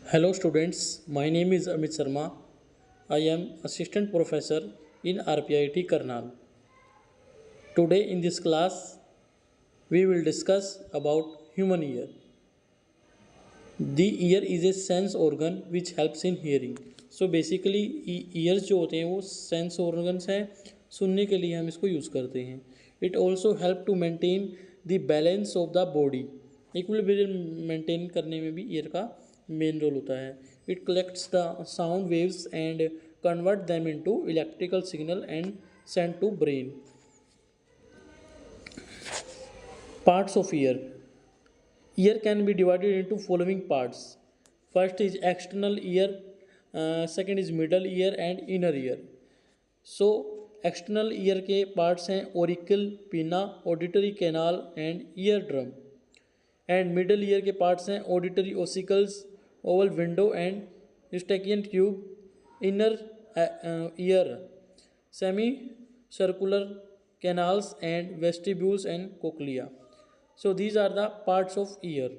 Hello students, my name is Amit Sharma. I am assistant professor in RPIT Karnal. Today in this class we will discuss about human ear. The ear is a sense organ which helps in hearing. So basically ears जो होते हैं वो sense organs हैं, सुनने के लिए हम इसको यूज़ करते हैं. It also help to maintain the balance of the body. Equilibrium maintain करने में भी ईयर का मेन रोल होता है. It collects the sound waves and convert them into electrical signal and send to brain. Parts of ear. Ear can be divided into following parts. First is external ear, second is middle ear and inner ear. So external ear के parts हैं auricle, pinna, auditory canal and eardrum. And middle ear के parts हैं auditory ossicles, oval window and eustachian tube, inner ear, semicircular canals and vestibules and cochlea. So these are the parts of ear.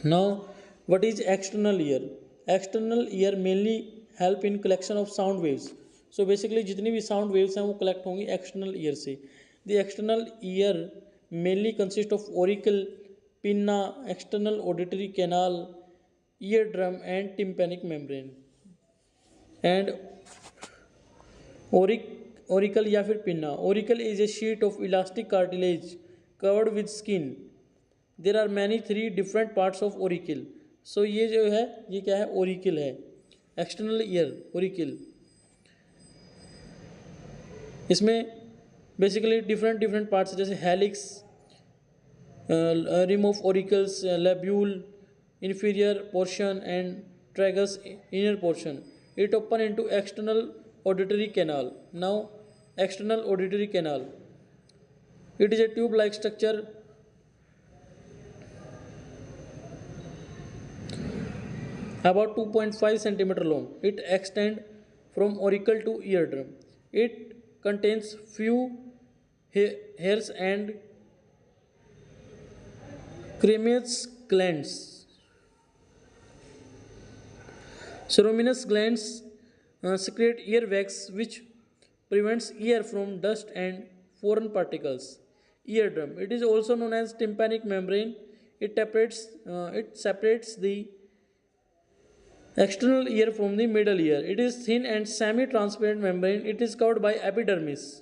Now, what is external ear? External ear mainly help in collection of sound waves. So basically जितनी भी sound waves हैं वो collect होंगी external ear से. The external ear mainly consist of auricle, pinna, external auditory canal, eardrum and tympanic membrane. And auricle या फिर pinna. Auricle is a sheet of elastic cartilage covered with skin. There are many 3 different parts of auricle. So ये जो है ये क्या है, auricle है, external ear auricle. इसमें बेसिकली डिफरेंट पार्ट्स जैसे helix, rim of auricles, lobule, inferior portion and tragus inner portion. It open into external auditory canal. Now external auditory canal, it is a tube like structure about 2.5 centimeter long. It extends from auricle to eardrum. It contains few hairs and cremeous glands. Ceruminous glands secrete earwax which prevents ear from dust and foreign particles. Eardrum, it is also known as tympanic membrane. It separates the external ear from the middle ear. It is thin and semi-transparent membrane. It is covered by epidermis.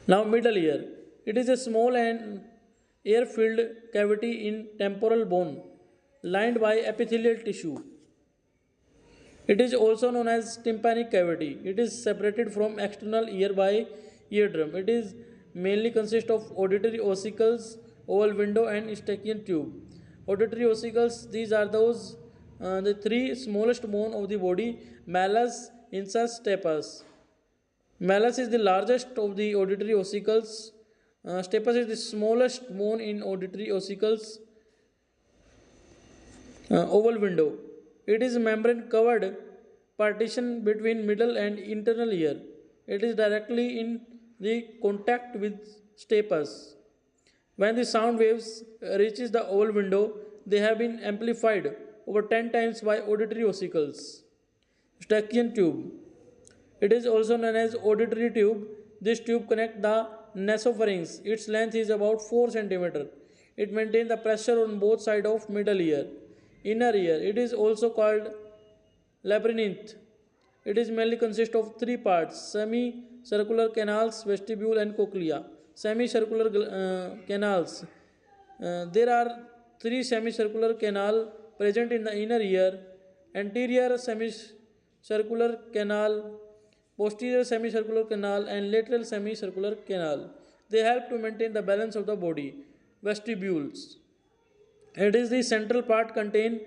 Now middle ear, it is a small and air-filled cavity in temporal bone lined by epithelial tissue. It is also known as tympanic cavity. It is separated from external ear by eardrum. It is mainly consists of auditory ossicles, oval window and eustachian tube. Auditory ossicles, these are those the 3 smallest bone of the body: malleus, insus, stapes. Malleus is the largest of the auditory ossicles. Stapes is the smallest bone in auditory ossicles. Oval window, it is membrane covered partition between middle and internal ear. It is directly in the contact with stapes. When the sound waves reaches the oval window, they have been amplified over 10 times by auditory ossicles. Eustachian tube, it is also known as auditory tube. This tube connects the nasopharynx. Its length is about 4 cm. It maintains the pressure on both sides of middle ear. Inner ear, it is also called labyrinth. It is mainly consists of 3 parts: semicircular canals, vestibule and cochlea. Semicircular canals, there are 3 semicircular canal present in the inner ear: anterior semicircular canal, posterior semicircular canal and lateral semicircular canal. They help to maintain the balance of the body. Vestibules, it is the central part, contain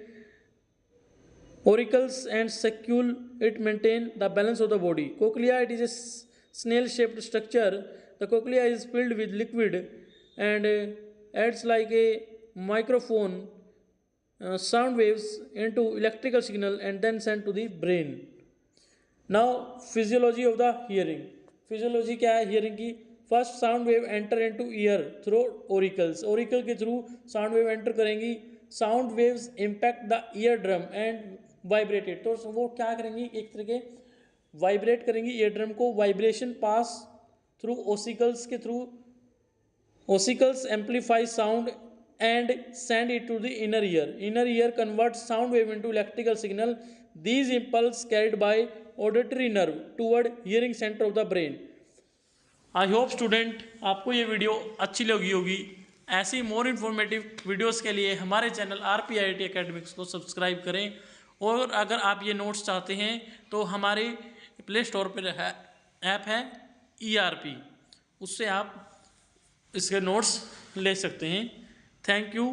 auricles and saccule. It maintain the balance of the body. Cochlea, it is a snail shaped structure. The cochlea is filled with liquid and acts like a microphone, sound waves into electrical signal and then sent to the brain. Now physiology of the hearing. Physiology क्या है hearing की? First sound wave enter into year through oracles, Oracle के through sound wave enter करेंगी, sound waves impact the ear drum and vibrated, तो वो क्या करेंगी, एक तरह के वाइब्रेट करेंगी ईयर ड्रम को, वाइब्रेशन पास थ्रू ओसिकल्स के through, ossicles amplify sound and send it to the inner ear. Inner ear converts sound wave into electrical signal. These impulses carried by auditory nerve toward hearing center of the brain. I hope student आपको ये video अच्छी लगी होगी। ऐसी more informative videos के लिए हमारे channel RPIIT academics को सब्सक्राइब करें, और अगर आप ये नोट्स चाहते हैं तो हमारे प्ले स्टोर पर ऐप है ERP, उससे आप इसके नोट्स ले सकते हैं। Thank you.